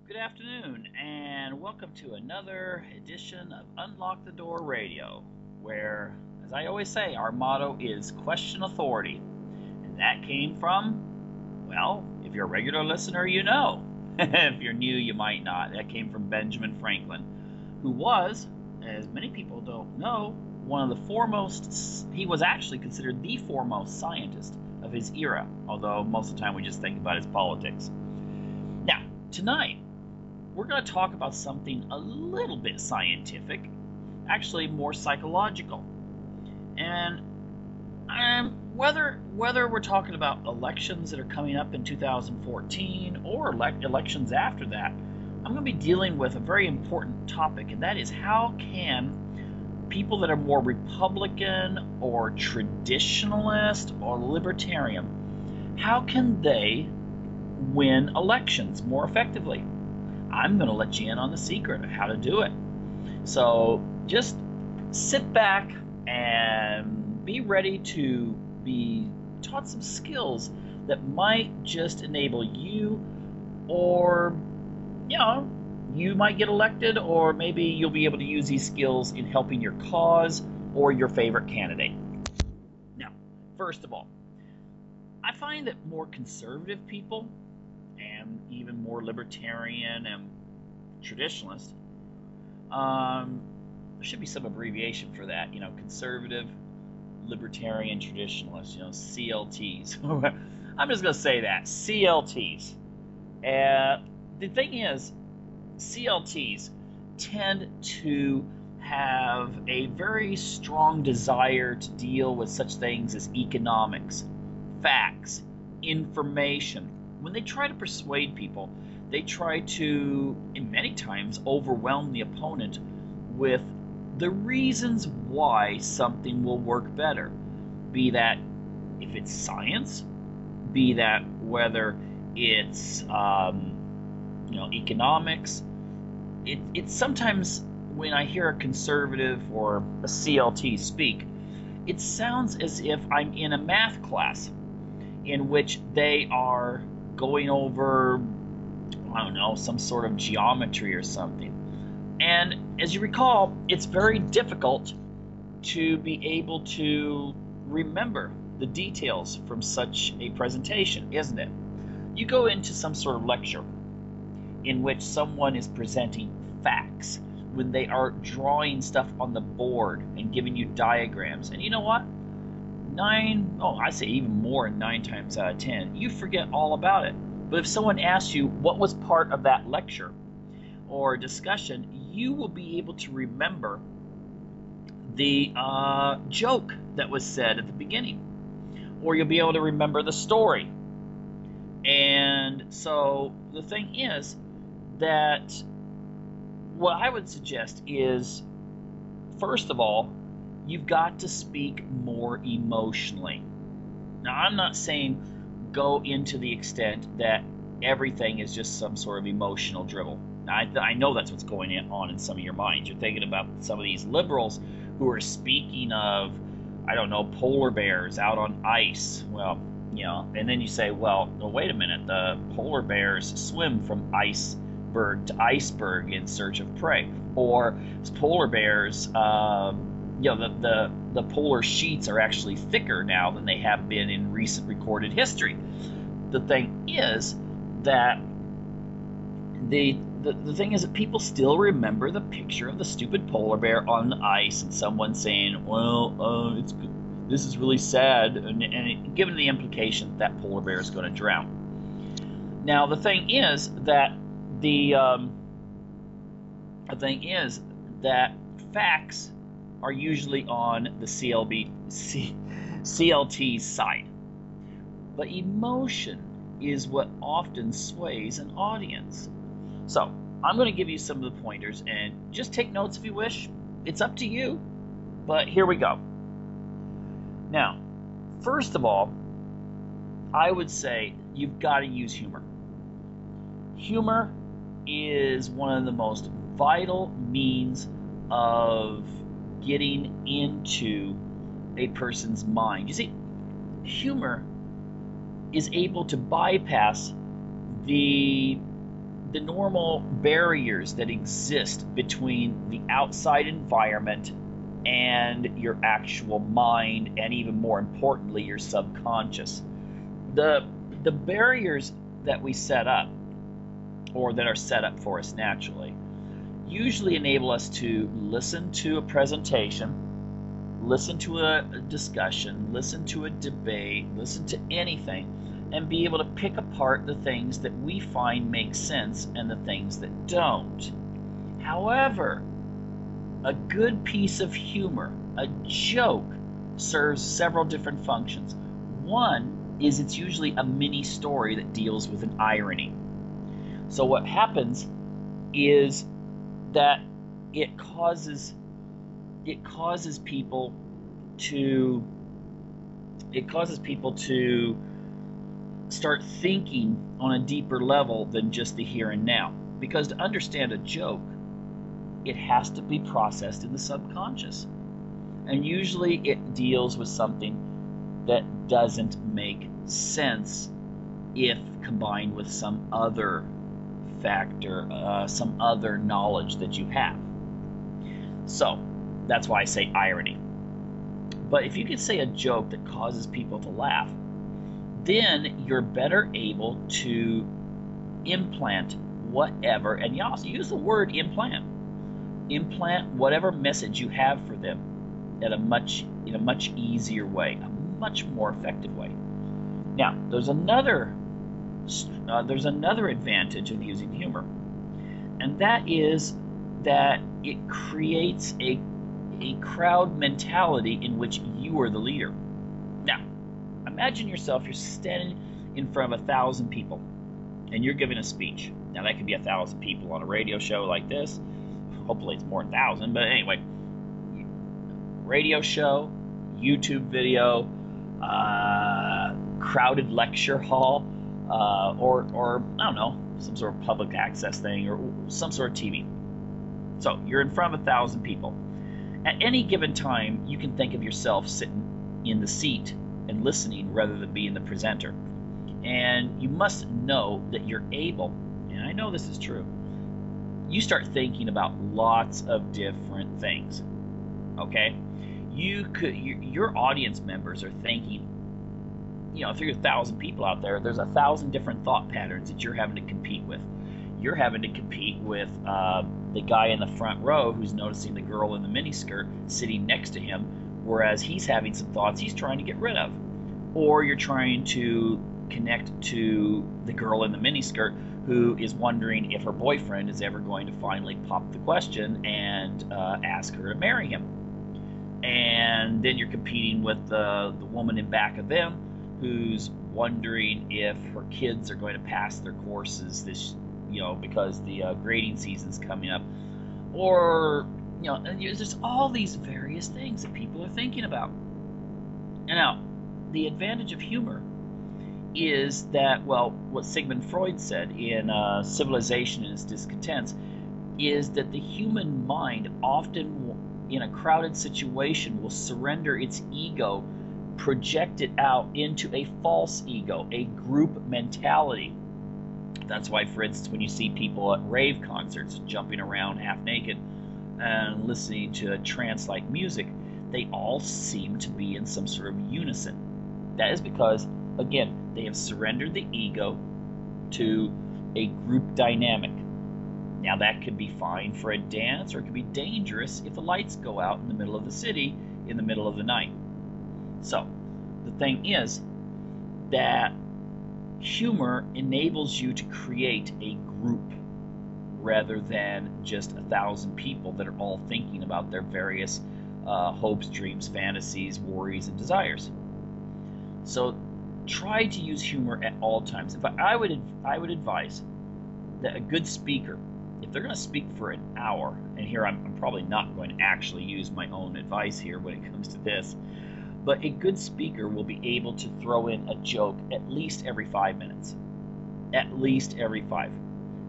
Good afternoon, and welcome to another edition of Unlock the Door Radio, where, as I always say, our motto is question authority. And that came from, well, if you're a regular listener, you know. If you're new, you might not. That came from Benjamin Franklin, who was, as many people don't know, one of the foremost, he was actually considered the foremost scientist of his era, although most of the time we just think about his politics. Now, tonight, we're going to talk about something a little bit scientific, actually more psychological. And whether we're talking about elections that are coming up in 2014 or elections after that, I'm going to be dealing with a very important topic, and that is how can people that are more Republican or traditionalist or libertarian, how can they win elections more effectively? I'm going to let you in on the secret of how to do it. So just sit back and be ready to be taught some skills that might just enable you, or, you might get elected, or maybe you'll be able to use these skills in helping your cause or your favorite candidate. Now, first of all, I find that more conservative people and even more libertarian and traditionalist. There should be some abbreviation for that, conservative, libertarian, traditionalist, CLTs. I'm just going to say that, CLTs. The thing is, CLTs tend to have a very strong desire to deal with such things as economics, facts, information. When they try to persuade people, they try to, in many times, overwhelm the opponent with the reasons why something will work better. Be that if it's science, be that whether it's economics. It's sometimes when I hear a conservative or a CLT speak, it sounds as if I'm in a math class in which they are going over, some sort of geometry or something. And as you recall, it's very difficult to be able to remember the details from such a presentation, isn't it? You go into some sort of lecture in which someone is presenting facts, when they are drawing stuff on the board and giving you diagrams. And you know what? I say even more than 9 times out of 10, you forget all about it. But if someone asks you what was part of that lecture or discussion, you will be able to remember the joke that was said at the beginning, or you'll be able to remember the story. And so the thing is that what I would suggest is, first of all, you've got to speak more emotionally. Now, I'm not saying go into the extent that everything is just some sort of emotional dribble. Now, I know that's what's going on in some of your minds. You're thinking about some of these liberals who are speaking of, polar bears out on ice. Well, and then you say, well, no, wait a minute. The polar bears swim from iceberg to iceberg in search of prey. Or polar bears, the polar sheets are actually thicker now than they have been in recent recorded history. The thing is that the thing is that people still remember the picture of the stupid polar bear on the ice and someone saying, this is really sad, and given the implication that polar bear is going to drown. Now, the thing is that facts are usually on the CLT's side. But emotion is what often sways an audience. So, I'm going to give you some of the pointers, and just take notes if you wish. It's up to you, but here we go. Now, first of all, I would say you've got to use humor. Humor is one of the most vital means of getting into a person's mind. You see, humor is able to bypass the the normal barriers that exist between the outside environment and your actual mind, and even more importantly, your subconscious. The barriers that we set up, or that are set up for us naturally, usually enable us to listen to a presentation, listen to a discussion, listen to a debate, listen to anything, and be able to pick apart the things that we find make sense and the things that don't. However, a good piece of humor, a joke, serves several different functions. One is it's usually a mini story that deals with an irony. So what happens is that it causes people to start thinking on a deeper level than just the here and now. Because to understand a joke, it has to be processed in the subconscious. And usually it deals with something that doesn't make sense if combined with some other factor, some other knowledge that you have. So that's why I say irony. But if you can say a joke that causes people to laugh, then you're better able to implant whatever, and you also use the word implant whatever message you have for them in a much easier way, a much more effective way. Now, there's another advantage of using humor, and that is that it creates a crowd mentality in which you are the leader. Now, imagine yourself, you're standing in front of 1,000 people, and you're giving a speech. Now, that could be 1,000 people on a radio show like this. Hopefully it's more than 1,000, but anyway, radio show, YouTube video, crowded lecture hall, or I don't know, some sort of public access thing, or some sort of TV. So you're in front of 1,000 people. At any given time, you can think of yourself sitting in the seat and listening rather than being the presenter. And you must know that you're able, and I know this is true, you start thinking about lots of different things. Okay? Your audience members are thinking, if there's 1,000 people out there, there's 1,000 different thought patterns that you're having to compete with. You're having to compete with the guy in the front row who's noticing the girl in the miniskirt sitting next to him, whereas he's having some thoughts he's trying to get rid of. Or you're trying to connect to the girl in the miniskirt who is wondering if her boyfriend is ever going to finally pop the question and ask her to marry him. And then you're competing with the woman in back of them who's wondering if her kids are going to pass their courses this, because the grading season's coming up. Or, there's all these various things that people are thinking about. And now, the advantage of humor is that, what Sigmund Freud said in Civilization and Its Discontents is that the human mind often, in a crowded situation, will surrender its ego, project it out into a false ego, a group mentality. That's why, for instance, when you see people at rave concerts jumping around half naked and listening to trance-like music, they all seem to be in some sort of unison. That is because, again, they have surrendered the ego to a group dynamic. Now, that could be fine for a dance, or it could be dangerous if the lights go out in the middle of the city in the middle of the night. So, the thing is that humor enables you to create a group rather than just 1,000 people that are all thinking about their various hopes, dreams, fantasies, worries, and desires. So try to use humor at all times. I would advise that a good speaker, if they're going to speak for an hour, and here I'm probably not going to actually use my own advice here when it comes to this, but a good speaker will be able to throw in a joke at least every 5 minutes. At least every 5.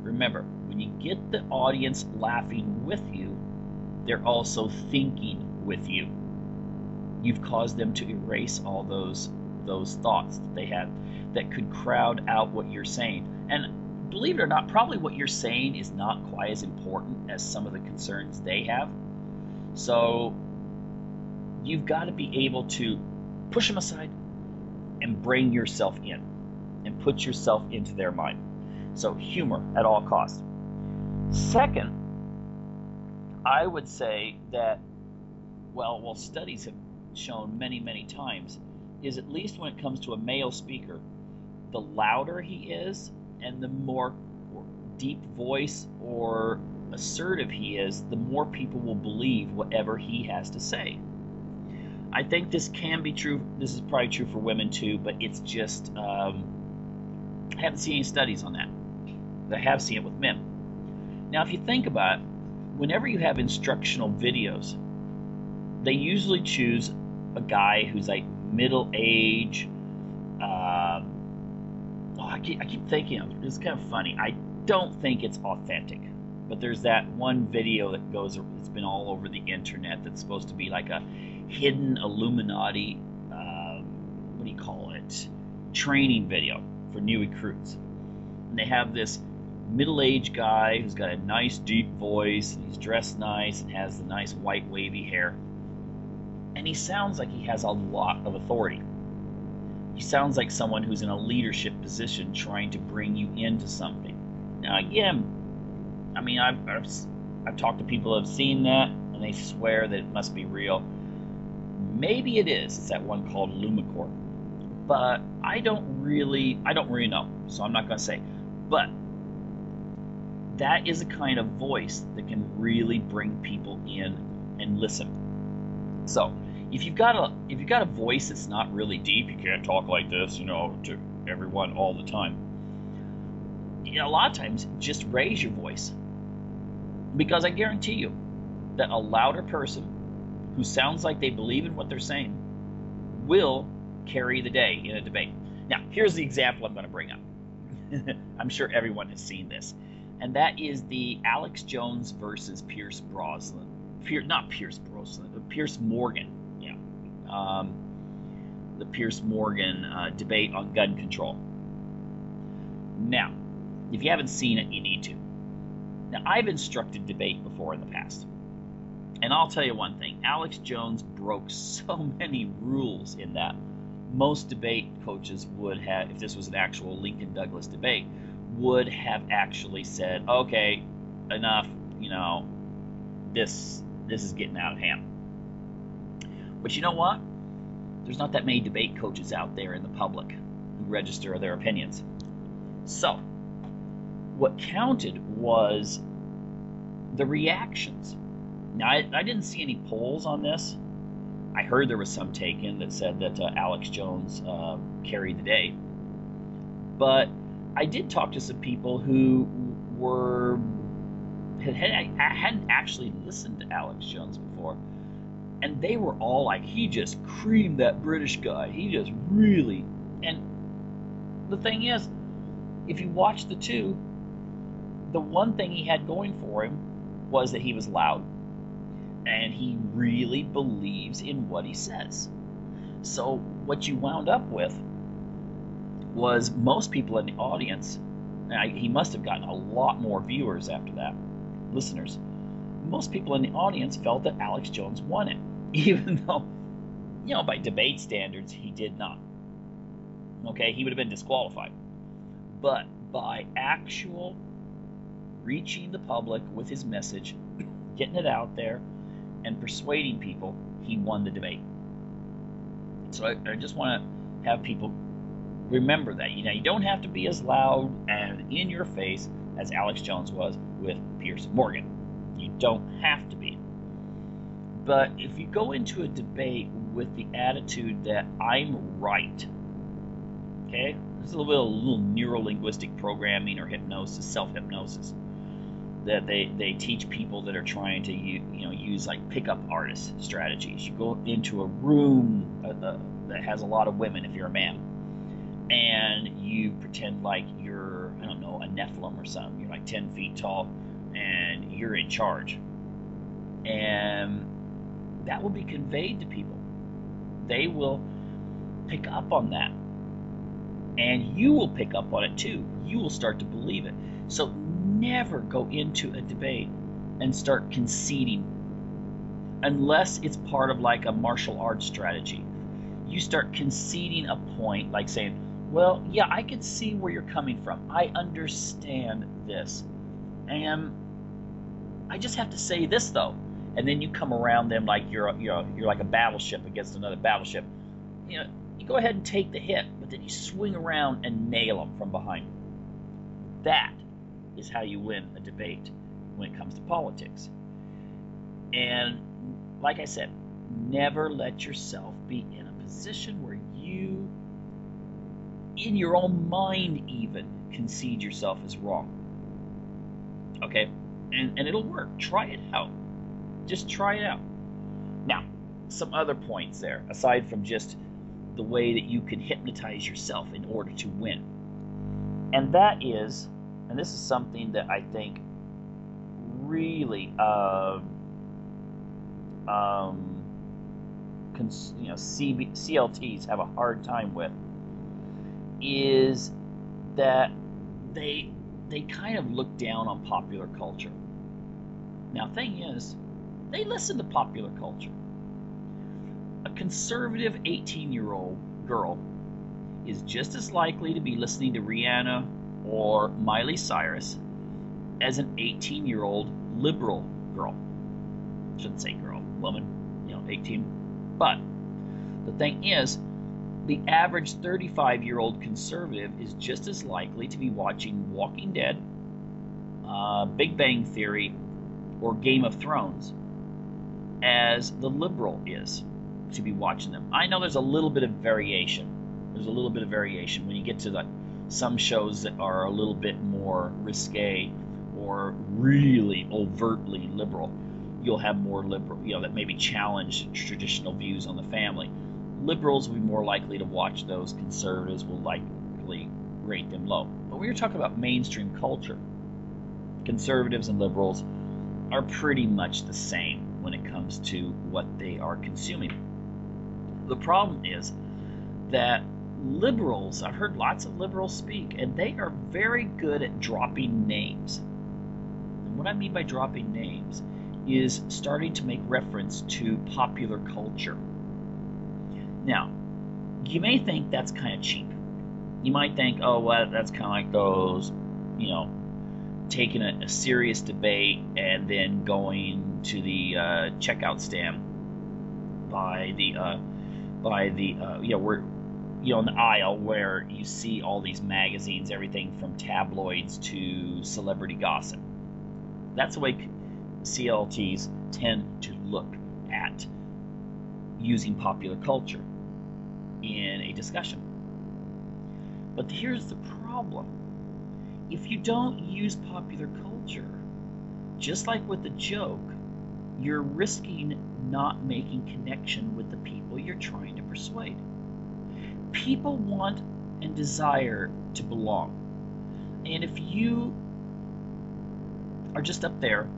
Remember, when you get the audience laughing with you, they're also thinking with you. You've caused them to erase all those thoughts that they had that could crowd out what you're saying. And believe it or not, probably what you're saying is not quite as important as some of the concerns they have. So you've got to be able to push them aside and bring yourself in and put yourself into their mind. So humor at all costs. Second, I would say that, well, studies have shown many, many times, is at least when it comes to a male speaker, the louder he is and the more deep voice or assertive he is, the more people will believe whatever he has to say. I think this can be true. This is probably true for women too, but it's just, I haven't seen any studies on that. But I have seen it with men. Now, if you think about it, whenever you have instructional videos, they usually choose a guy who's like middle age. I keep thinking of it's kind of funny. I don't think it's authentic, but there's that one video that goes. It's been all over the internet. That's supposed to be like a hidden Illuminati. What do you call it? Training video for new recruits. And they have this middle-aged guy who's got a nice deep voice, and he's dressed nice and has the nice white wavy hair. And he sounds like he has a lot of authority. He sounds like someone who's in a leadership position trying to bring you into something. Now, again, I mean, I've talked to people who have seen that, and they swear that it must be real. Maybe it is. It's that one called Lumicore. But I don't really know, so I'm not going to say. But that is a kind of voice that can really bring people in and listen. So if you've got a voice that's not really deep, you can't talk like this, to everyone all the time. A lot of times, just raise your voice, because I guarantee you that a louder person who sounds like they believe in what they're saying will carry the day in a debate. Now, here's the example I'm going to bring up. I'm sure everyone has seen this, and that is the Alex Jones versus Pierce Morgan. The Pierce Morgan debate on gun control. Now, if you haven't seen it, you need to. Now, I've instructed debate before in the past, and I'll tell you one thing. Alex Jones broke so many rules in that. Most debate coaches would have, if this was an actual Lincoln Douglas debate, would have actually said, okay, enough, this is getting out of hand. But you know what? There's not that many debate coaches out there in the public who register their opinions. So, what counted was the reactions. Now, I didn't see any polls on this. I heard there was some taken that said that Alex Jones carried the day. But I did talk to some people who hadn't actually listened to Alex Jones before. And they were all like, he just creamed that British guy. He just really... And the thing is, if you watch the two, the one thing he had going for him was that he was loud. And he really believes in what he says. So what you wound up with was most people in the audience, and he must have gotten a lot more viewers after that, listeners. Most people in the audience felt that Alex Jones won it, even though, by debate standards, he did not. Okay, he would have been disqualified. But by actual reaching the public with his message, getting it out there, and persuading people, he won the debate. So I just want to have people remember that. You don't have to be as loud and in your face as Alex Jones was with Pierce Morgan. You don't have to be. But if you go into a debate with the attitude that I'm right, okay, there's a little neuro-linguistic programming or hypnosis, self-hypnosis, that they teach people that are trying to use like pickup artist strategies. You go into a room that has a lot of women if you're a man, and you pretend like you're, I don't know, a Nephilim or something. You're like 10 feet tall and you're in charge, and that will be conveyed to people. They will pick up on that, and you will pick up on it too. you will start to believe it. So never go into a debate and start conceding unless it's part of like a martial arts strategy. You start conceding a point, like saying, well, yeah, I could see where you're coming from. I understand this. And I just have to say this, though. And then you come around them like you're like a battleship against another battleship. You know, you go ahead and take the hit, but then you swing around and nail them from behind. That is how you win a debate when it comes to politics. And like I said, never let yourself be in a position where you, in your own mind even, concede yourself as wrong. Okay? And it'll work. Try it out. Just try it out. Now, some other points there, aside from just the way that you can hypnotize yourself in order to win. And that is, and this is something that I think really CLTs have a hard time with, is that they kind of look down on popular culture. Now, thing is, they listen to popular culture. A conservative 18-year-old girl is just as likely to be listening to Rihanna or Miley Cyrus as an 18-year-old liberal girl. Shouldn't say girl, woman, 18. But the thing is, the average 35-year-old conservative is just as likely to be watching Walking Dead, Big Bang Theory, or Game of Thrones as the liberal is to be watching them. I know there's a little bit of variation. There's a little bit of variation when you get to some shows that are a little bit more risque or really overtly liberal. You'll have more liberal, that maybe challenge traditional views on the family. Liberals will be more likely to watch those. Conservatives will likely rate them low. But when you're talking about mainstream culture, conservatives and liberals are pretty much the same when it comes to what they are consuming. The problem is that liberals, I've heard lots of liberals speak, and they are very good at dropping names. And what I mean by dropping names is starting to make reference to popular culture. Now, you may think that's kind of cheap. You might think, oh, well, that's kind of like those, taking a serious debate and then going to the checkout stand by the in the aisle where you see all these magazines, everything from tabloids to celebrity gossip. That's the way CLTs tend to look at using popular culture in a discussion. But here's the problem. If you don't use popular culture, just like with the joke, you're risking not making connection with the people you're trying to persuade. People want and desire to belong. And if you are just up there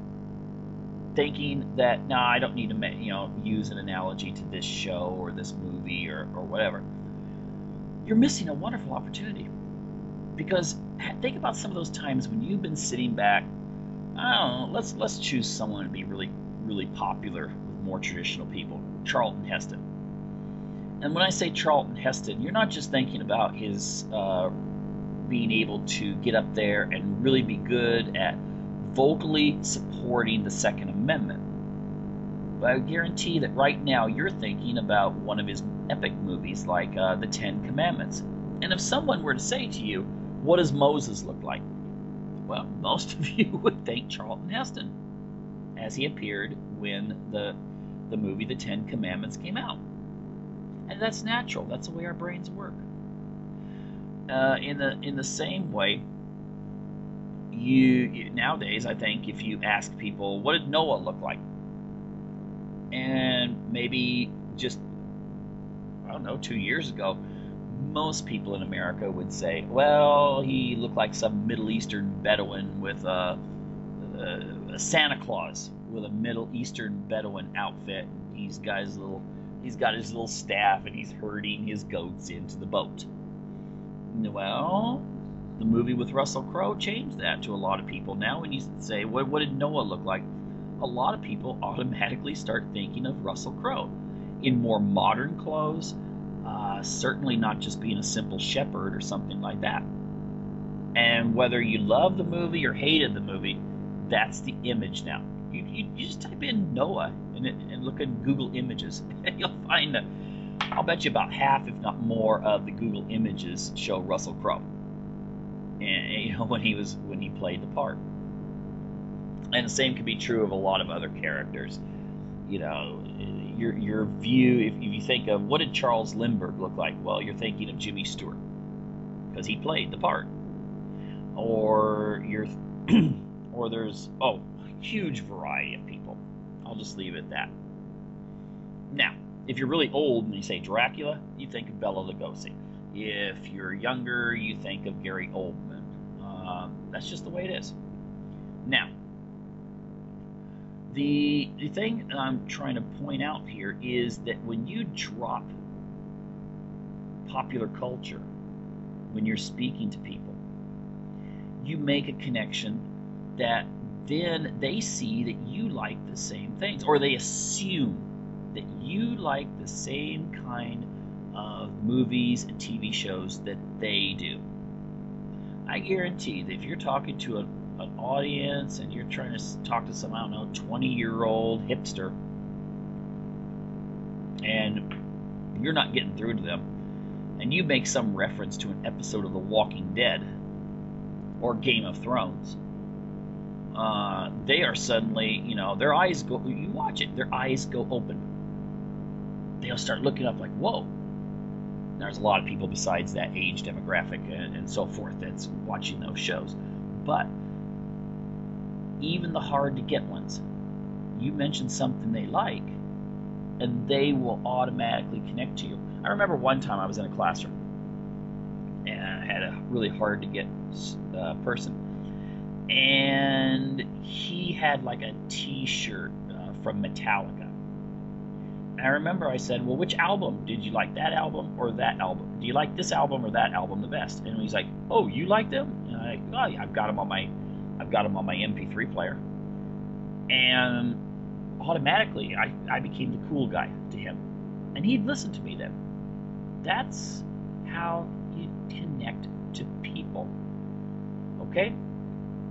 thinking that, I don't need to use an analogy to this show or this movie or whatever, you're missing a wonderful opportunity. Because think about some of those times when you've been sitting back. I don't know, let's choose someone to be really, really popular with more traditional people. Charlton Heston. And when I say Charlton Heston, you're not just thinking about his being able to get up there and really be good at vocally supporting the Second Amendment. But I guarantee that right now you're thinking about one of his epic movies like The Ten Commandments. And if someone were to say to you, what does Moses look like? Well, most of you would think Charlton Heston, as he appeared when the movie The Ten Commandments came out. And that's natural. That's the way our brains work. In the same way, you nowadays, I think, if you ask people, what did Noah look like? And maybe just, 2 years ago, most people in America would say, well, he looked like some Middle Eastern Bedouin with a Santa Claus with a Middle Eastern Bedouin outfit. He's got his little staff and he's herding his goats into the boat. Well, The movie with Russell Crowe changed that to a lot of people. Now when you say, what did Noah look like? A lot of people automatically start thinking of Russell Crowe in more modern clothes, certainly not just being a simple shepherd or something like that. And whether you love the movie or hated the movie, that's the image now. You just type in Noah and look at Google Images, and you'll find I'll bet you about half, if not more, of the Google Images show Russell Crowe, and when he played the part. And the same could be true of a lot of other characters. Your view, if you think of what did Charles Lindbergh look like, well, you're thinking of Jimmy Stewart because he played the part. Or there's a huge variety of people. I'll just leave it at that. Now, if you're really old and you say Dracula, you think of Bela Lugosi. If you're younger, you think of Gary Oldman. That's just the way it is. Now, the thing I'm trying to point out here is that when you drop popular culture, when you're speaking to people, you make a connection that then they see that you like the same things, or they assume that you like the same kind of movies and TV shows that they do. I guarantee that if you're talking to an audience and you're trying to talk to some, 20-year-old hipster, and you're not getting through to them, and you make some reference to an episode of The Walking Dead or Game of Thrones, they are suddenly, their eyes go, you watch it, their eyes go open. They'll start looking up like, whoa. There's a lot of people besides that age demographic and so forth that's watching those shows. But even the hard-to-get ones, you mention something they like, and they will automatically connect to you. I remember one time I was in a classroom, and I had a really hard-to-get person, and he had like a T-shirt from Metallica. And I remember I said, well, which album? Did you like that album or that album? Do you like this album or that album the best? And he's like, oh, you like them? And I'm like, oh, yeah, I've got them on my MP3 player. And automatically, I became the cool guy to him. And he'd listen to me then. That's how you connect to people. Okay?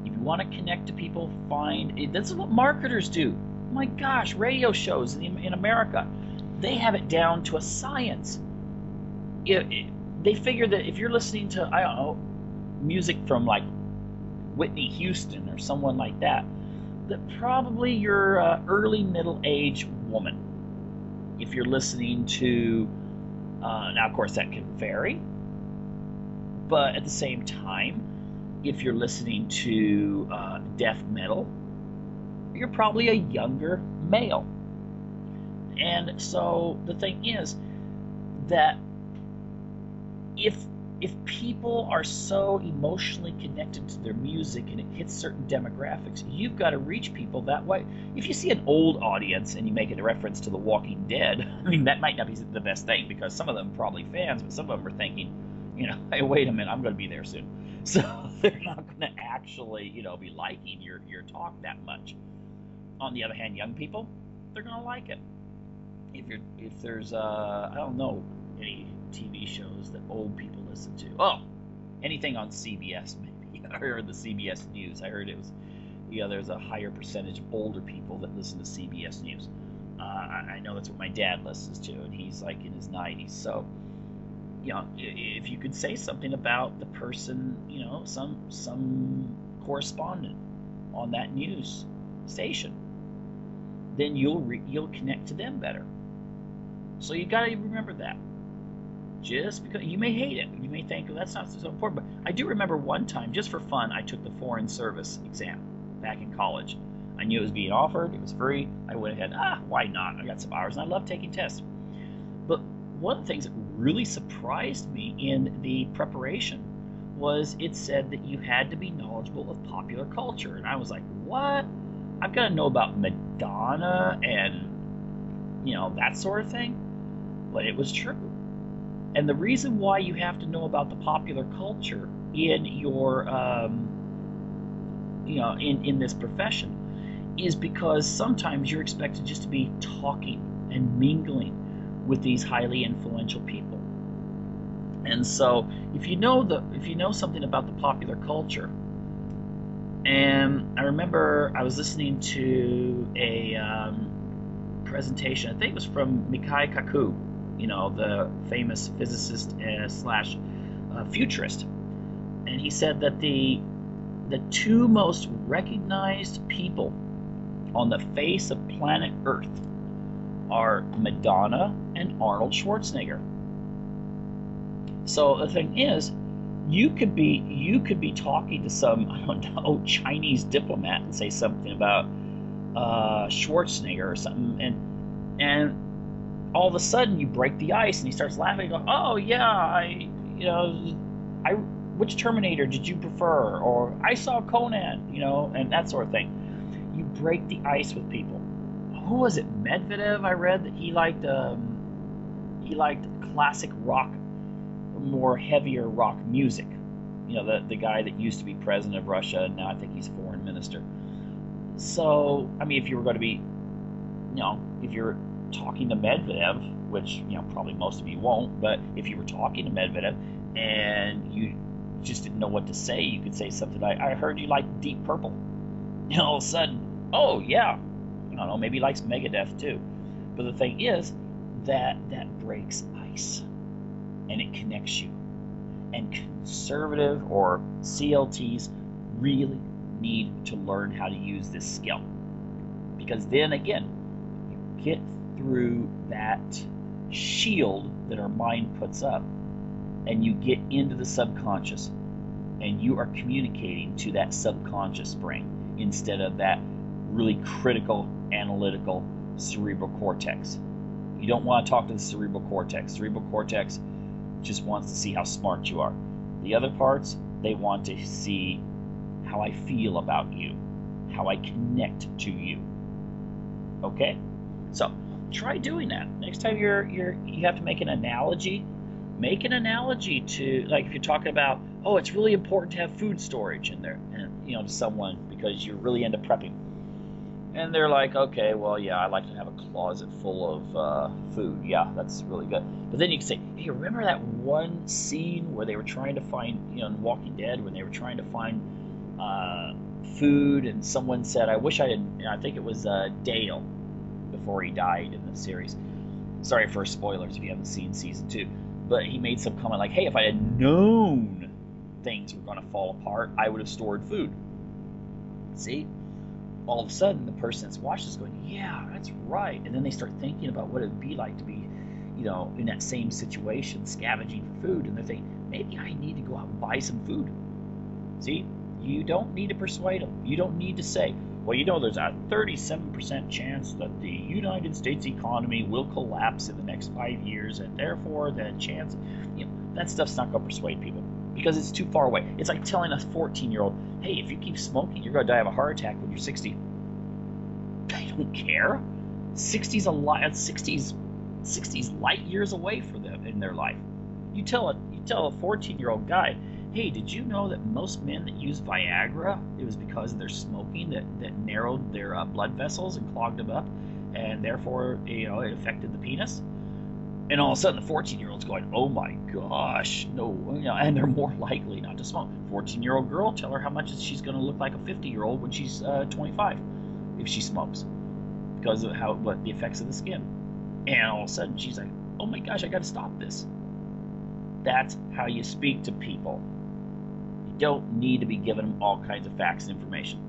If you want to connect to people, this is what marketers do. My gosh, radio shows in America, they have it down to a science. They figure that if you're listening to, I don't know, music from like Whitney Houston or someone like that probably you're an early middle-aged woman. If you're listening to, now of course that can vary, but at the same time, if you're listening to death metal, you're probably a younger male. And so the thing is that if people are so emotionally connected to their music and it hits certain demographics, you've got to reach people that way. If you see an old audience and you make a reference to The Walking Dead, I mean, that might not be the best thing, because some of them are probably fans, but some of them are thinking, hey, wait a minute, I'm going to be there soon. So they're not going to actually, be liking your talk that much. On the other hand, young people, they're going to like it. If there's I don't know any TV shows that old people listen to. Oh, anything on CBS maybe, or the CBS News. I heard it was, there's a higher percentage of older people that listen to CBS News. I know that's what my dad listens to, and he's like in his 90s. So, if you could say something about the person, some correspondent on that news station, then you'll connect to them better. So you got to remember that. Just because you may hate it, you may think, that's not so important. But I do remember one time, just for fun, I took the Foreign Service exam back in college. I knew it was being offered. It was free. I went ahead, why not? I got some hours, and I love taking tests. But one of the things that really surprised me in the preparation was it said that you had to be knowledgeable of popular culture. And I was like, what? I've got to know about Madonna and, that sort of thing. But it was true. And the reason why you have to know about the popular culture in your in this profession is because sometimes you're expected just to be talking and mingling with these highly influential people. And so if you know something about the popular culture, and I remember I was listening to a presentation, I think it was from Mikhail Kaku, the famous physicist slash futurist, and he said that the two most recognized people on the face of planet Earth are Madonna and Arnold Schwarzenegger. So the thing is, you could be talking to some, I don't know, Chinese diplomat and say something about Schwarzenegger or something, and all of a sudden you break the ice and he starts laughing and go, oh yeah, which Terminator did you prefer? Or I saw Conan, and that sort of thing. You break the ice with people. Who was it? Medvedev? I read that he liked classic rock, more heavier rock music. The guy that used to be president of Russia, and now I think he's foreign minister. So, I mean, if you were going to be, if you're talking to Medvedev, which, probably most of you won't, but if you were talking to Medvedev and you just didn't know what to say, you could say something like, I heard you like Deep Purple. And all of a sudden, oh yeah, I don't know, maybe he likes Megadeth too. But the thing is that breaks ice and it connects you. And conservative or CLTs really need to learn how to use this skill. Because then again, you get through that shield that our mind puts up and you get into the subconscious and you are communicating to that subconscious brain instead of that really critical, analytical cerebral cortex. You don't want to talk to the cerebral cortex. Cerebral cortex just wants to see how smart you are. The other parts, they want to see how I feel about you, how I connect to you. Okay? So try doing that. Next time you have to make an analogy, to, like, if you're talking about, oh, it's really important to have food storage in there, and to someone because you're really into prepping. And they're like, okay, well, yeah, I like to have a closet full of food. Yeah, that's really good. But then you can say, hey, remember that one scene where they were trying to find, in Walking Dead, when they were trying to find food, and someone said, I wish I had, I think it was Dale, before he died in the series. Sorry for spoilers if you haven't seen season 2. But he made some comment like, hey, if I had known things were going to fall apart, I would have stored food. See? All of a sudden, the person that's watching is going, yeah, that's right. And then they start thinking about what it would be like to be, in that same situation, scavenging for food. And they're thinking, maybe I need to go out and buy some food. See? You don't need to persuade them. You don't need to say, well, there's a 37% chance that the United States economy will collapse in the next 5 years, and therefore the chance, that stuff's not going to persuade people because it's too far away. It's like telling a 14-year-old, hey, if you keep smoking, you're going to die of a heart attack when you're 60. They don't care. 60's a lot. 60's light years away for them in their life. You tell a 14-year-old guy, hey, did you know that most men that use Viagra, it was because of their smoking that narrowed their blood vessels and clogged them up, and therefore, it affected the penis? And all of a sudden, the 14-year-old's going, oh my gosh, no, and they're more likely not to smoke. 14-year-old girl, tell her how much she's going to look like a 50-year-old when she's 25 if she smokes, because of what the effects of the skin. And all of a sudden, she's like, oh my gosh, I got to stop this. That's how you speak to people. Don't need to be giving them all kinds of facts and information,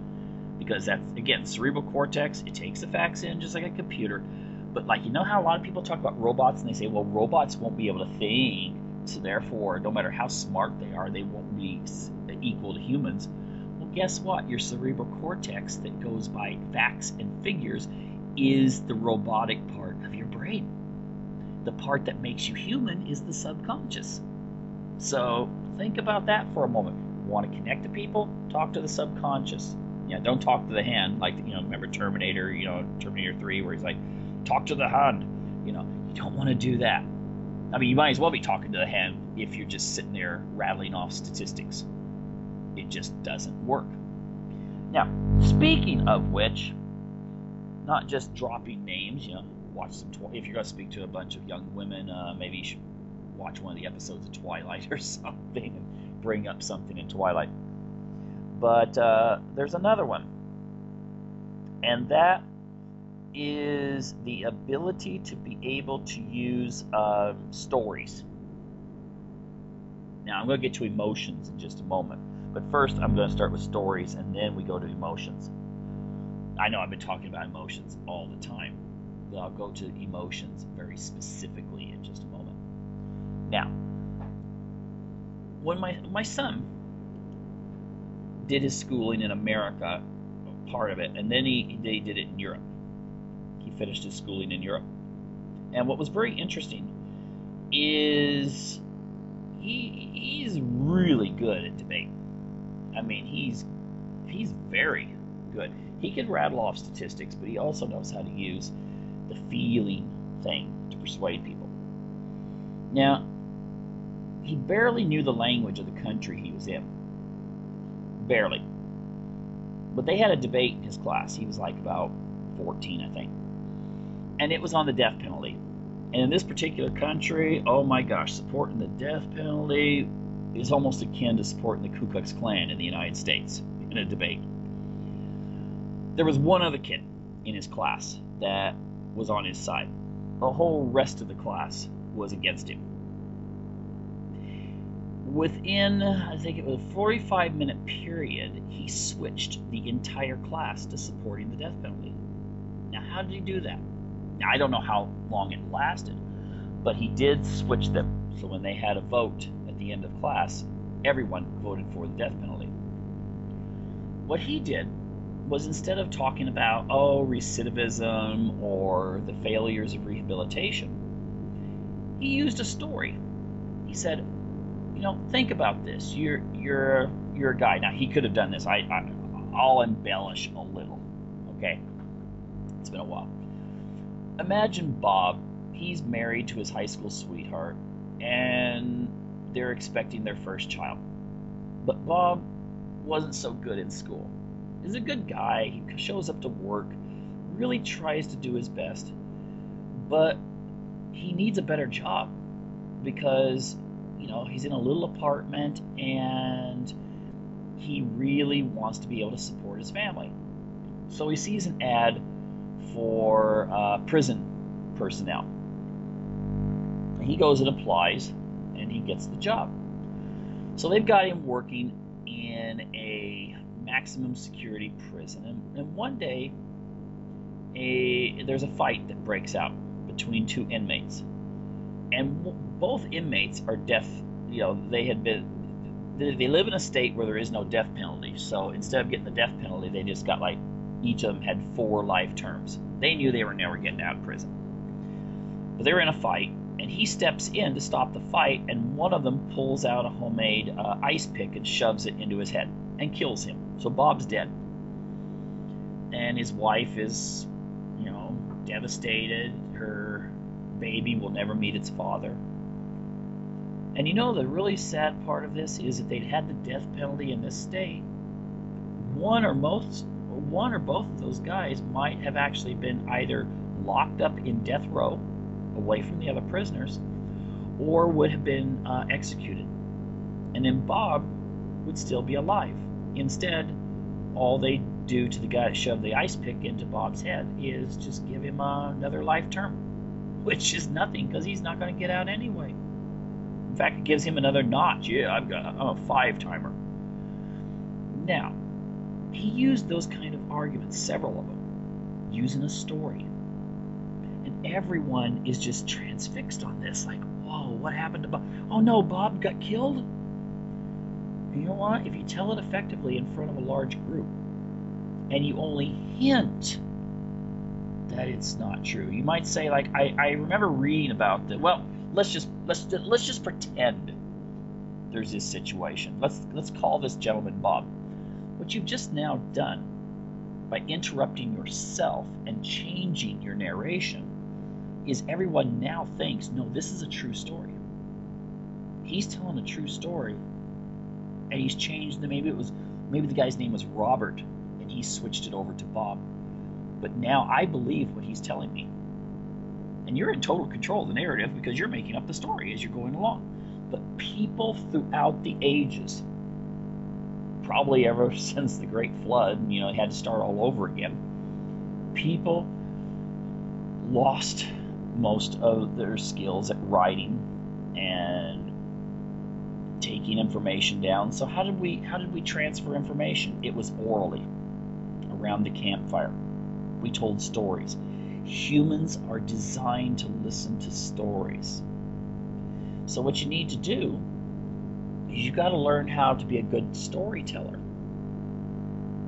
because that's, again, cerebral cortex, it takes the facts in just like a computer. But like, how a lot of people talk about robots and they say, well, robots won't be able to think, so therefore no matter how smart they are, they won't be equal to humans. Well, guess what? Your cerebral cortex that goes by facts and figures is the robotic part of your brain. The part that makes you human is the subconscious. So think about that for a moment. Want to connect to people? Talk to the subconscious. Don't talk to the hand. Like, remember Terminator, Terminator 3, where he's like, talk to the hand. You don't want to do that. I mean, you might as well be talking to the hand if you're just sitting there rattling off statistics. it just doesn't work. Now, speaking of which, not just dropping names, watch some. If you're going to speak to a bunch of young women, maybe you should watch one of the episodes of Twilight or something and bring up something in Twilight. But there's another one, and that is the ability to be able to use stories. Now, I'm going to get to emotions in just a moment, but first I'm going to start with stories, and then we go to emotions. I know I've been talking about emotions all the time, but I'll go to emotions very specifically in just a moment. Now, when my son did his schooling in America, part of it, and then they did it in Europe. He finished his schooling in Europe. And what was very interesting is he's really good at debate. I mean, he's very good. He can rattle off statistics, but he also knows how to use the feeling thing to persuade people. Now, he barely knew the language of the country he was in. Barely. But they had a debate in his class. He was like about 14, I think. And it was on the death penalty. And in this particular country, oh my gosh, supporting the death penalty is almost akin to supporting the Ku Klux Klan in the United States in a debate. There was one other kid in his class that was on his side. The whole rest of the class was against him. Within, I think it was a 45-minute period, he switched the entire class to supporting the death penalty. Now, how did he do that? Now, I don't know how long it lasted, but he did switch them. So when they had a vote at the end of class, everyone voted for the death penalty. What he did was, instead of talking about, recidivism or the failures of rehabilitation, he used a story. He said, think about this. You're a guy. Now, he could have done this. I'll embellish a little. Okay, it's been a while. Imagine Bob. He's married to his high school sweetheart, and they're expecting their first child. But Bob wasn't so good in school. He's a good guy. He shows up to work, really tries to do his best, but he needs a better job because he's in a little apartment and he really wants to be able to support his family. So he sees an ad for prison personnel. And he goes and applies, and he gets the job. So they've got him working in a maximum security prison. And one day, there's a fight that breaks out between two inmates. And both inmates are deaf. They live in a state where there is no death penalty. So instead of getting the death penalty, they just got each of them had 4 life terms. They knew they were never getting out of prison. But they were in a fight, and he steps in to stop the fight, and one of them pulls out a homemade ice pick and shoves it into his head and kills him. So Bob's dead. And his wife is, devastated. Her baby will never meet its father. And the really sad part of this is that they'd had the death penalty in this state. One or both of those guys might have actually been either locked up in death row away from the other prisoners, or would have been executed. And then Bob would still be alive. Instead, all they do to the guy that shoved the ice pick into Bob's head is just give him another life term, which is nothing because he's not going to get out anyway. In fact, it gives him another notch. Yeah, I'm a 5-timer. Now, he used those kind of arguments, several of them, using a story. And everyone is just transfixed on this. Like, whoa, what happened to Bob? Oh no, Bob got killed? And you know what? If you tell it effectively in front of a large group, and you only hint that it's not true, you might say, I remember reading about that. Well, let's just pretend there's this situation. Let's call this gentleman Bob. What you've just now done by interrupting yourself and changing your narration is everyone now thinks, no, this is a true story. He's telling a true story, and he's changed the maybe the guy's name was Robert, and he switched it over to Bob. But now I believe what he's telling me. And you're in total control of the narrative because you're making up the story as you're going along. But people throughout the ages, probably ever since the Great Flood, it had to start all over again, people lost most of their skills at writing and taking information down. So how did we transfer information? It was orally, around the campfire. We told stories. Humans are designed to listen to stories. So what you need to do is you got to learn how to be a good storyteller.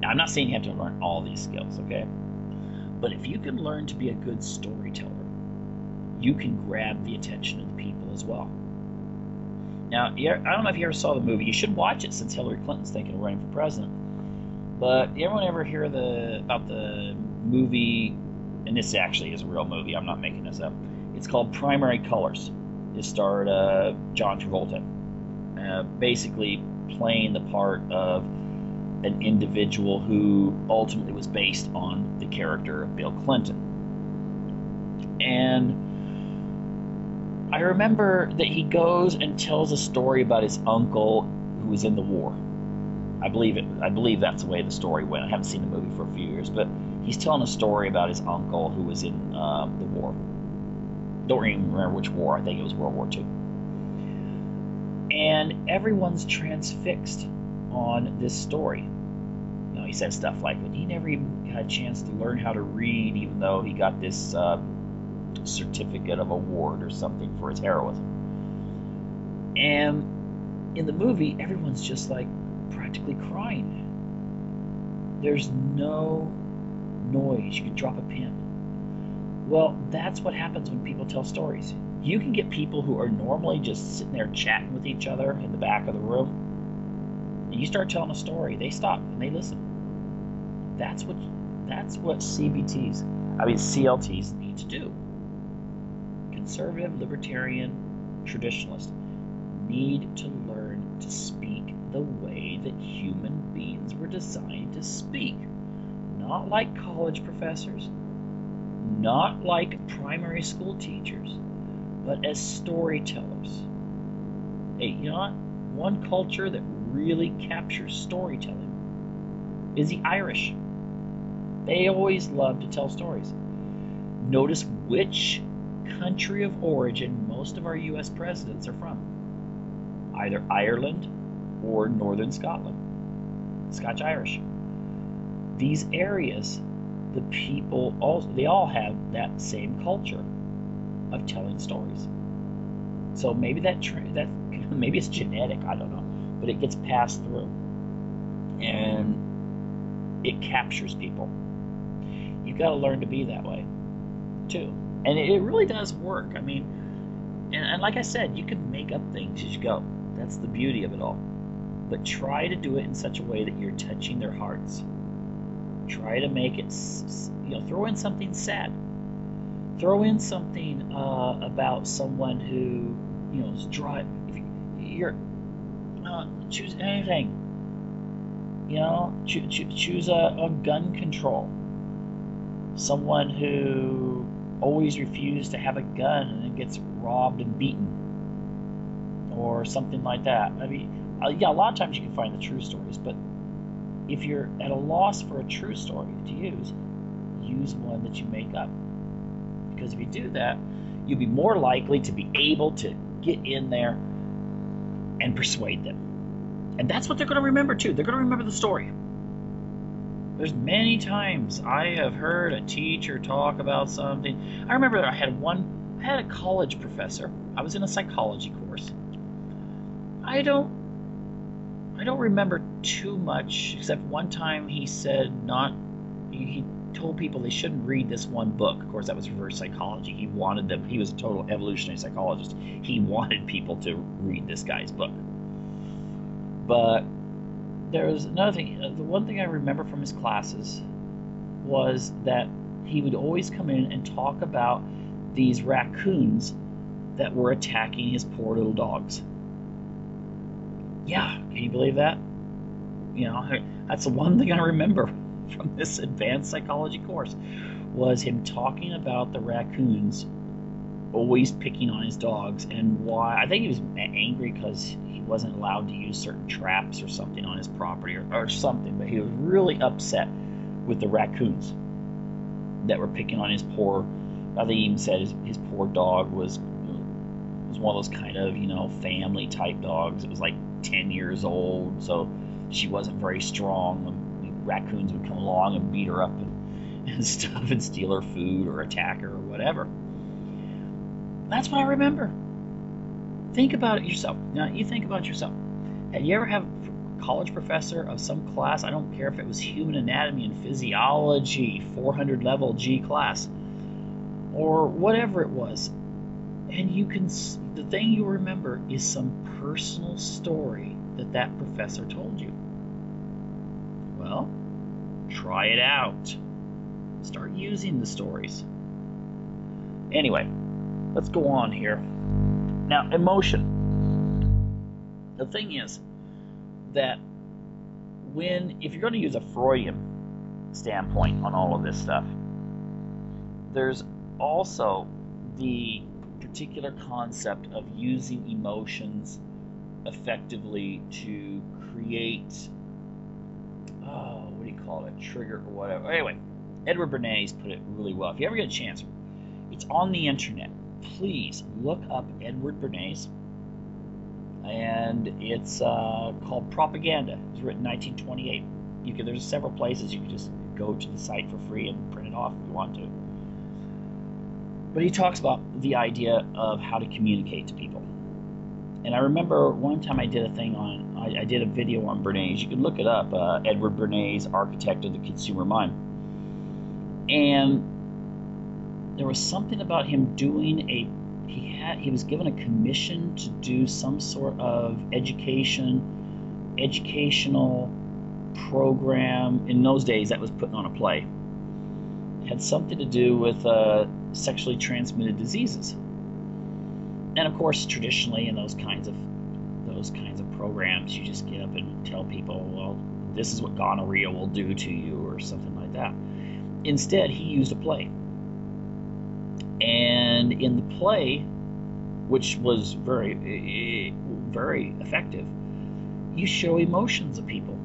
Now, I'm not saying you have to learn all these skills, okay? But if you can learn to be a good storyteller, you can grab the attention of the people as well. Now, I don't know if you ever saw the movie. You should watch it since Hillary Clinton's thinking of running for president. But everyone ever hear about the movie, and this actually is a real movie, I'm not making this up. It's called Primary Colors. It starred John Travolta, basically playing the part of an individual who ultimately was based on the character of Bill Clinton. And I remember that he goes and tells a story about his uncle who was in the war. I believe that's the way the story went. I haven't seen the movie for a few years, but he's telling a story about his uncle who was in the war. Don't even remember which war. I think it was World War II. And everyone's transfixed on this story. He said stuff like, he never even had a chance to learn how to read, even though he got this certificate of award or something for his heroism. And in the movie, everyone's just like practically crying. There's no noise. You can drop a pin. Well, that's what happens when people tell stories. You can get people who are normally just sitting there chatting with each other in the back of the room, and you start telling a story, they stop and they listen. That's what CLTs need to do. Conservative, libertarian, traditionalists need to learn to speak the way that human beings were designed to speak. Not like college professors, not like primary school teachers, but as storytellers. Hey, you know what? One culture that really captures storytelling is the Irish. They always love to tell stories. Notice which country of origin most of our U.S. presidents are from. Either Ireland or Northern Scotland. Scotch-Irish. These areas, the people, they all have that same culture of telling stories. So maybe maybe it's genetic, I don't know, but it gets passed through, and it captures people. You've got to learn to be that way too, and it really does work. I mean, and like I said, you can make up things as you go. That's the beauty of it all. But try to do it in such a way that you're touching their hearts. Try to make it, throw in something sad. Throw in something about someone who, is dry. If you're, choose anything. Choose a gun control. Someone who always refused to have a gun and then gets robbed and beaten, or something like that. I mean, a lot of times you can find the true stories, but if you're at a loss for a true story to use one that you make up. Because if you do that, you'll be more likely to be able to get in there and persuade them. And that's what they're going to remember too. They're going to remember the story. There's many times I have heard a teacher talk about something. I remember I had a college professor. I was in a psychology course. I don't remember too much, except one time he said he told people they shouldn't read this one book. Of course, that was reverse psychology. He was a total evolutionary psychologist. He wanted people to read this guy's book. But there was another thing. The one thing I remember from his classes was that he would always come in and talk about these raccoons that were attacking his poor little dogs. Yeah, can you believe that? That's the one thing I remember from this advanced psychology course was him talking about the raccoons always picking on his dogs and why. I think he was angry because he wasn't allowed to use certain traps or something on his property or something, but he was really upset with the raccoons that were picking on his poor. I think he even said his poor dog was one of those kind of family type dogs. It was like 10 years old, so she wasn't very strong when raccoons would come along and beat her up and stuff and steal her food or attack her or whatever. That's what I remember. Think about it yourself. Now, you think about yourself. Had you ever have a college professor of some class, I don't care if it was human anatomy and physiology, 400 level G class, or whatever it was, and the thing you remember is some personal story that professor told you. Well, try it out. Start using the stories. Anyway, let's go on here. Now, emotion. The thing is that if you're going to use a Freudian standpoint on all of this stuff, there's also the particular concept of using emotions effectively to create, what do you call it, a trigger or whatever. Anyway, Edward Bernays put it really well. If you ever get a chance, it's on the internet. Please look up Edward Bernays, and it's called Propaganda. It was written in 1928. There's several places you can just go to the site for free and print it off if you want to. But he talks about the idea of how to communicate to people. And I remember one time I did a video on Bernays. You can look it up, Edward Bernays, Architect of the Consumer Mind. And there was something about him doing he was given a commission to do some sort of educational program. In those days, that was putting on a play. It had something to do with sexually transmitted diseases. And of course, traditionally in those kinds of programs, you just get up and tell people, well, this is what gonorrhea will do to you, or something like that. Instead, he used a play. And in the play, which was very, very effective, you show emotions of people,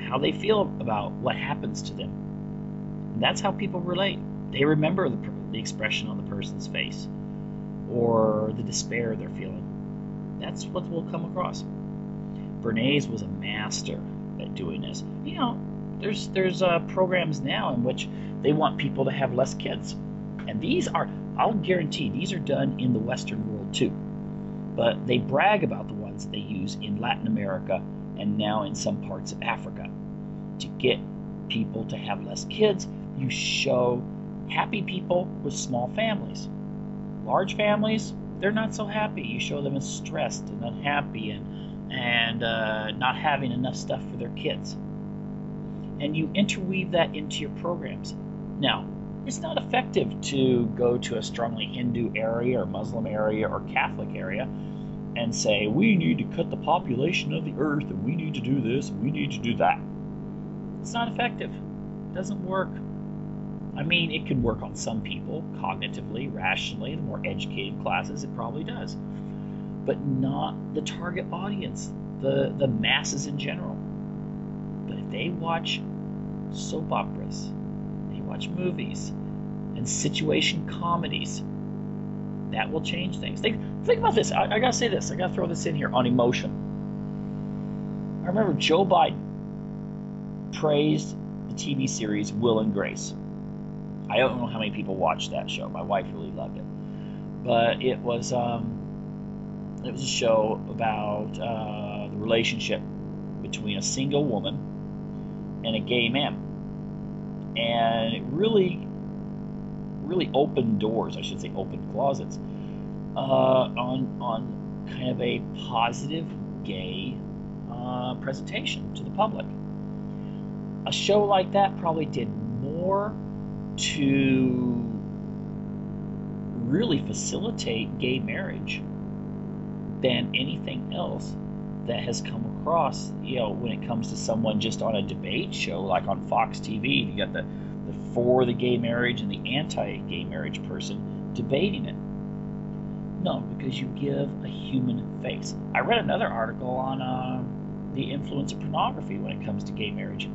how they feel about what happens to them. And that's how people relate. They remember the expression on the person's face or the despair they're feeling. That's what we'll come across. Bernays was a master at doing this. There's programs now in which they want people to have less kids. And I'll guarantee, these are done in the Western world too. But they brag about the ones that they use in Latin America and now in some parts of Africa. To get people to have less kids, you show happy people with small families. Large families, they're not so happy. You show them as stressed and unhappy and not having enough stuff for their kids. And you interweave that into your programs. Now, it's not effective to go to a strongly Hindu area or Muslim area or Catholic area and say, we need to cut the population of the earth, and we need to do this, and we need to do that. It's not effective. It doesn't work. I mean, it can work on some people, cognitively, rationally, the more educated classes, it probably does. But not the target audience, the masses in general. But if they watch soap operas, they watch movies, and situation comedies, that will change things. Think about this. I gotta say this. I gotta throw this in here on emotion. I remember Joe Biden praised the TV series Will and Grace. I don't know how many people watched that show. My wife really loved it, but it was a show about the relationship between a single woman and a gay man, and it really opened doors. I should say, opened closets on kind of a positive gay presentation to the public. A show like that probably did more to really facilitate gay marriage than anything else that has come across, when it comes to someone just on a debate show like on Fox TV. You got the for the gay marriage and the anti-gay marriage person debating it. No, because you give a human face. I read another article on the influence of pornography when it comes to gay marriage.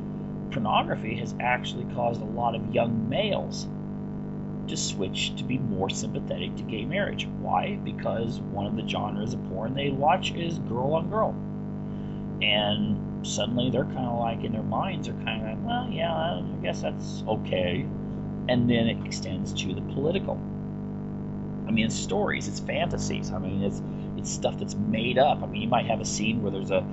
Pornography has actually caused a lot of young males to switch to be more sympathetic to gay marriage. Why? Because one of the genres of porn they watch is girl on girl. And suddenly they're kind of like, in their minds, they're kind of like, well, yeah, I guess that's okay. And then it extends to the political. I mean, it's stories, it's fantasies. I mean, it's stuff that's made up. I mean, you might have a scene where there's a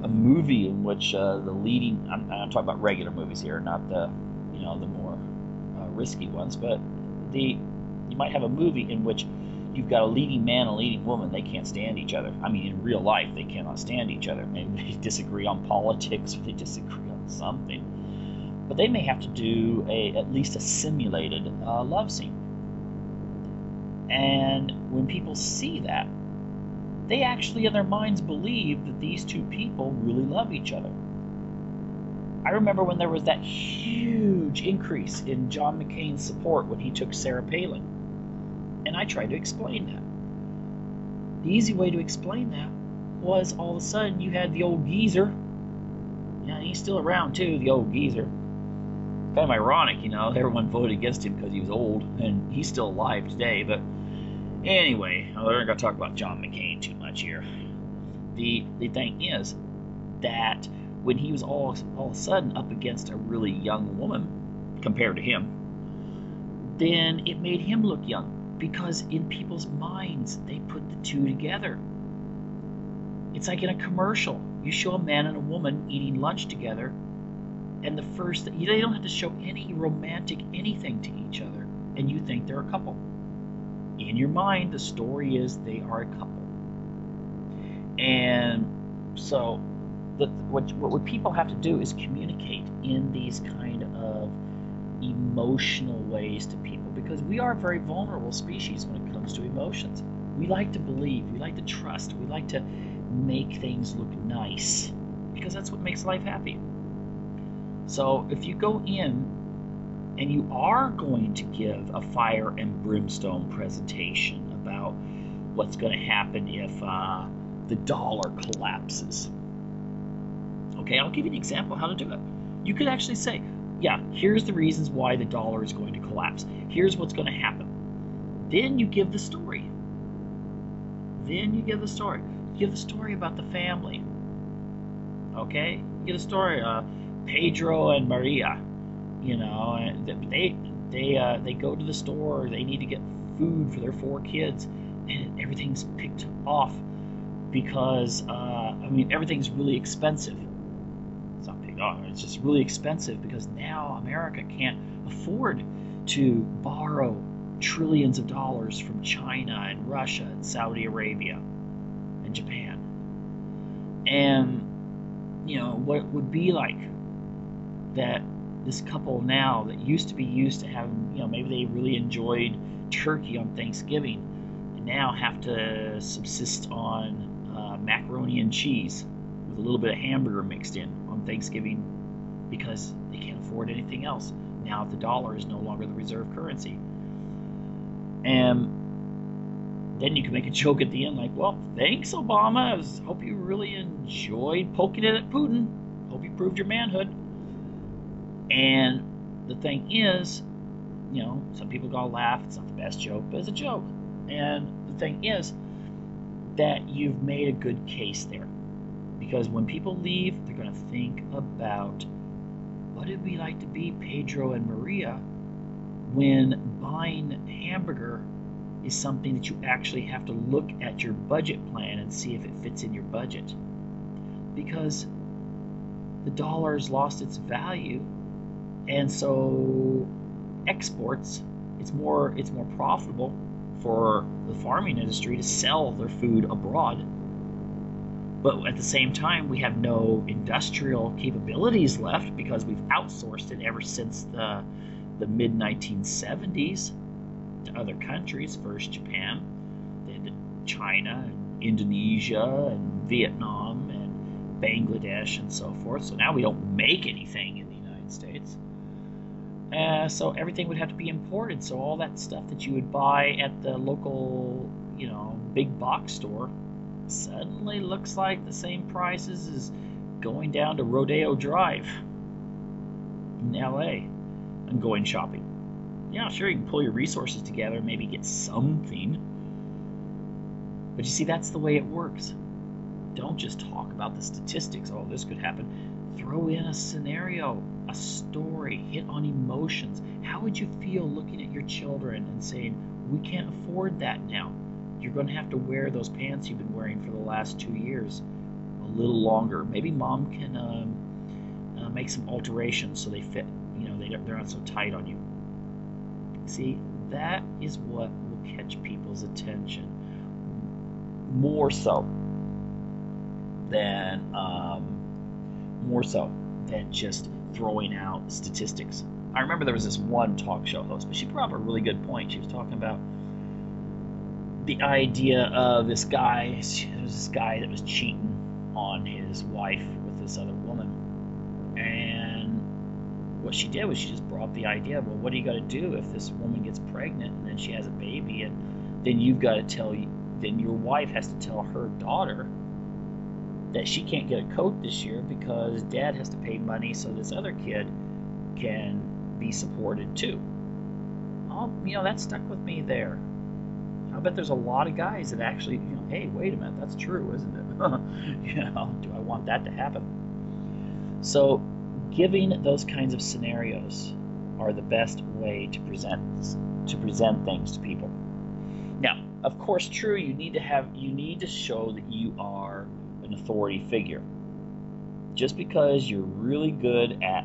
movie in which the leading, I'm talking about regular movies here, not the the more risky ones, but you might have a movie in which you've got a leading man and a leading woman. They can't stand each other. I mean, in real life, they cannot stand each other. Maybe they disagree on politics, or they disagree on something. But they may have to do at least a simulated love scene. And when people see that, they actually in their minds believe that these two people really love each other. I remember when there was that huge increase in John McCain's support when he took Sarah Palin. And I tried to explain that. The easy way to explain that was all of a sudden you had the old geezer. Yeah, he's still around too, the old geezer. Kind of ironic, everyone voted against him because he was old, and he's still alive today. But anyway, we're not going to talk about John McCain too much here. The thing is that when he was all of a sudden up against a really young woman compared to him, then it made him look young, because in people's minds they put the two together. It's like in a commercial. You show a man and a woman eating lunch together, and they don't have to show any romantic anything to each other, and you think they're a couple. In your mind, the story is they are a couple. And so what people have to do is communicate in these kind of emotional ways to people, because we are a very vulnerable species when it comes to emotions. We like to believe, we like to trust, we like to make things look nice, because that's what makes life happy. So if you go in and you are going to give a fire and brimstone presentation about what's going to happen if the dollar collapses. Okay, I'll give you an example of how to do it. You could actually say, yeah, here's the reasons why the dollar is going to collapse. Here's what's going to happen. Then you give the story. You give the story about the family. Okay? You give a story. Pedro and Maria, they go to the store. They need to get food for their 4 kids, and everything's picked off because everything's really expensive. It's not picked off. It's just really expensive because now America can't afford to borrow trillions of dollars from China and Russia and Saudi Arabia and Japan. And what would be like that this couple now that used to be used to having, maybe they really enjoyed turkey on Thanksgiving, and now have to subsist on macaroni and cheese with a little bit of hamburger mixed in on Thanksgiving because they can't afford anything else now that the dollar is no longer the reserve currency. And then you can make a joke at the end like, well, thanks, Obama. I hope you really enjoyed poking it at Putin. Hope you proved your manhood. And the thing is, some people gonna laugh. It's not the best joke, but it's a joke. And the thing is that you've made a good case there. Because when people leave, they're gonna think about, what it'd be like to be Pedro and Maria when buying hamburger is something that you actually have to look at your budget plan and see if it fits in your budget. Because the dollar's lost its value, and so exports, it's more profitable for the farming industry to sell their food abroad. But at the same time, we have no industrial capabilities left because we've outsourced it ever since the mid-1970s to other countries. First Japan, then to China and Indonesia and Vietnam and Bangladesh and so forth. So now we don't make anything in the United States. So everything would have to be imported. So all that stuff that you would buy at the local, big box store suddenly looks like the same prices as going down to Rodeo Drive in LA and going shopping. Yeah, sure, you can pull your resources together and maybe get something. But you see, that's the way it works. Don't just talk about the statistics. Oh, this could happen. Throw in a scenario, a story, hit on emotions. How would you feel looking at your children and saying, we can't afford that now? You're going to have to wear those pants you've been wearing for the last 2 years a little longer. Maybe mom can make some alterations so they fit. They're not so tight on you. See, that is what will catch people's attention more so than just throwing out statistics. I remember there was this one talk show host, but she brought up a really good point. She was talking about the idea of this guy. There was this guy that was cheating on his wife with this other woman, and what she did was she just brought up the idea of, well, what do you got to do if this woman gets pregnant and then she has a baby, and then you've got to then your wife has to tell her daughter that she can't get a coat this year because dad has to pay money so this other kid can be supported too. Oh, that stuck with me there. I bet there's a lot of guys that actually, hey, wait a minute, that's true, isn't it? Do I want that to happen? So giving those kinds of scenarios are the best way to present things to people. Now, of course, true, you need to show that you are an authority figure. Just because you're really good at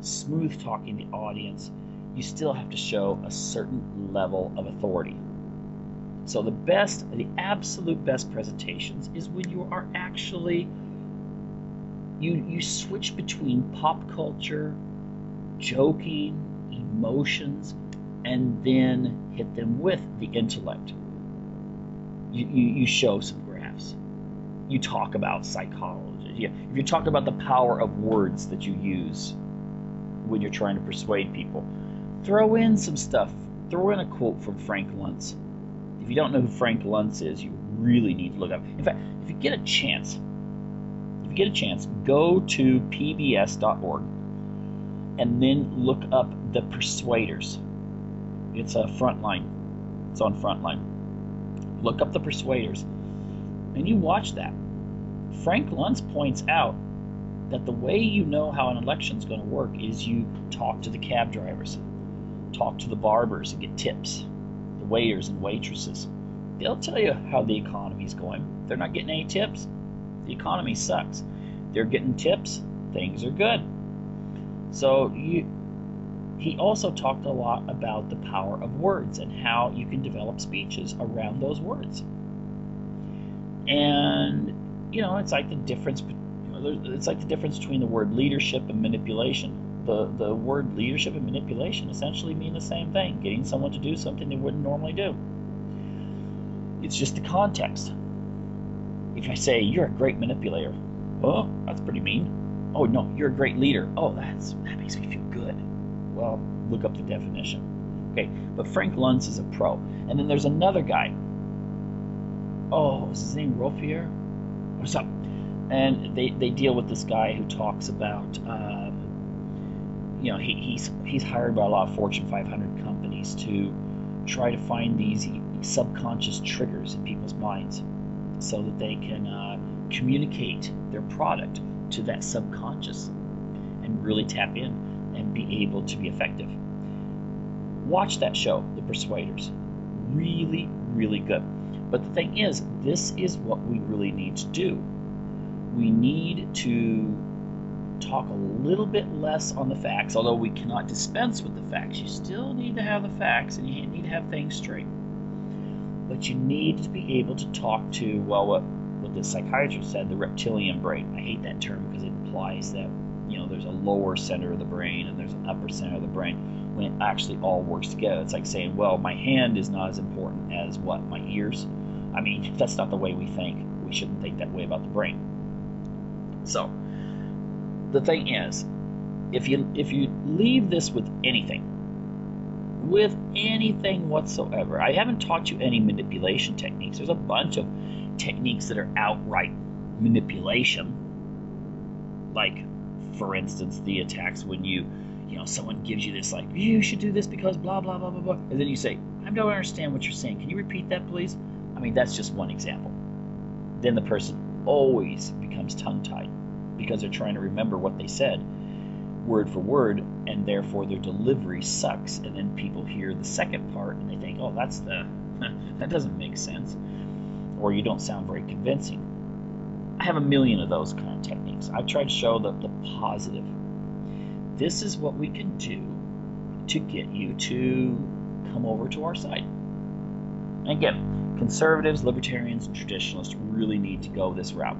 smooth talking the audience, you still have to show a certain level of authority. So the absolute best presentations is when you are actually, you switch between pop culture, joking, emotions, and then hit them with the intellect. You show some graphs. You talk about psychology. If you're talking about the power of words that you use when you're trying to persuade people, throw in some stuff. Throw in a quote from Frank Luntz. If you don't know who Frank Luntz is, you really need to look up. In fact, if you get a chance, go to pbs.org and then look up The Persuaders. It's a Frontline. It's on Frontline. Look up The Persuaders, and you watch that. Frank Luntz points out that the way you know how an election's going to work is you talk to the cab drivers, talk to the barbers and get tips, the waiters and waitresses. They'll tell you how the economy's going. They're not getting any tips. The economy sucks. They're getting tips. Things are good. So he also talked a lot about the power of words and how you can develop speeches around those words. And it's like the difference. It's like the difference between the word leadership and manipulation. The word leadership and manipulation essentially mean the same thing: getting someone to do something they wouldn't normally do. It's just the context. If I say you're a great manipulator, oh, that's pretty mean. Oh no, you're a great leader. Oh, that makes me feel good. Well, look up the definition. Okay, but Frank Luntz is a pro. And then there's another guy. Oh, is his name Rofier? What's up? And they deal with this guy who talks about, he's hired by a lot of Fortune 500 companies to try to find these subconscious triggers in people's minds so that they can communicate their product to that subconscious and really tap in and be able to be effective. Watch that show, The Persuaders. Really, really good. But the thing is, this is what we really need to do. We need to talk a little bit less on the facts, although we cannot dispense with the facts. You still need to have the facts, and you need to have things straight. But you need to be able to talk to, well, what the psychiatrist said, the reptilian brain. I hate that term because it implies that there's a lower center of the brain and there's an upper center of the brain, when it actually all works together. It's like saying, well, my hand is not as important as what? My ears? I mean, that's not the way we think. We shouldn't think that way about the brain. So, the thing is, if you leave this with anything whatsoever, I haven't taught you any manipulation techniques. There's a bunch of techniques that are outright manipulation, like, for instance, the attacks when someone gives you this, like, you should do this because blah blah blah blah blah, and then you say, I don't understand what you're saying, can you repeat that please? I mean, that's just one example. Then the person always becomes tongue-tied because they're trying to remember what they said word for word, and therefore their delivery sucks, and then people hear the second part and they think, oh, that doesn't make sense, or you don't sound very convincing. I have a million of those kind of techniques. I've tried to show the positive. This is what we can do to get you to come over to our side. And again, conservatives, libertarians, and traditionalists really need to go this route.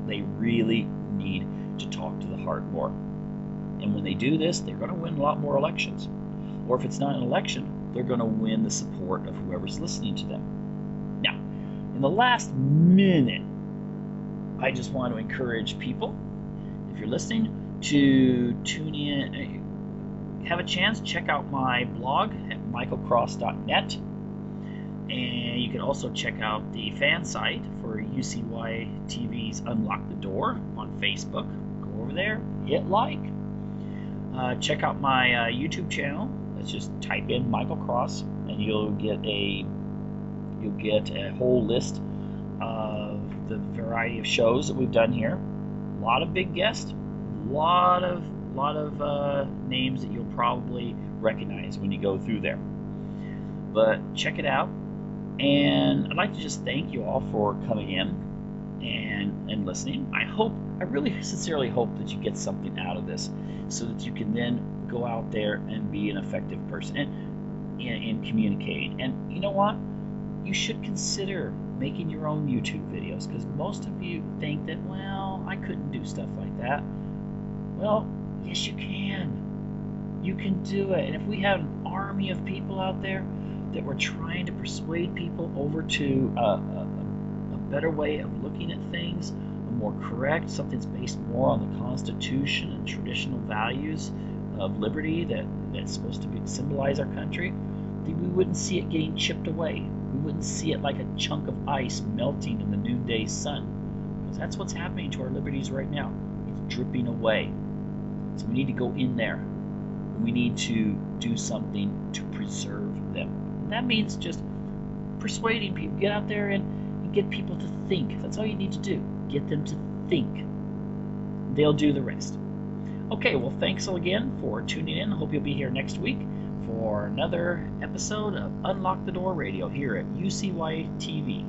They really need to talk to the heart more. And when they do this, they're going to win a lot more elections. Or if it's not an election, they're going to win the support of whoever's listening to them. Now, in the last minute, I just want to encourage people, if you're listening, to tune in. Have a chance, check out my blog at michaelcross.net. And you can also check out the fan site for UCY TV's Unlock the Door on Facebook. Go over there, hit like. Check out my YouTube channel. Let's just type in Michael Cross, and you'll get a whole list of the variety of shows that we've done here. A lot of big guests, a lot of names that you'll probably recognize when you go through there. But check it out. And I'd like to just thank you all for coming in and listening. I really sincerely hope that you get something out of this, so that you can then go out there and be an effective person and communicating. And you know what? You should consider making your own YouTube videos, because most of you think that, well, I couldn't do stuff like that. Well, yes, you can. You can do it. And if we had an army of people out there that were trying to persuade people over to a better way of looking at things, a more correct, something that's based more on the Constitution and traditional values of liberty that's supposed to symbolize our country, we wouldn't see it getting chipped away. We wouldn't see it like a chunk of ice melting in the noonday sun, because that's what's happening to our liberties right now. It's dripping away. So we need to go in there. We need to do something to preserve them. And that means just persuading people. Get out there and get people to think. That's all you need to do. Get them to think. They'll do the rest. Okay, well, thanks again for tuning in. I hope you'll be here next week for another episode of Unlock the Door Radio here at UCY TV.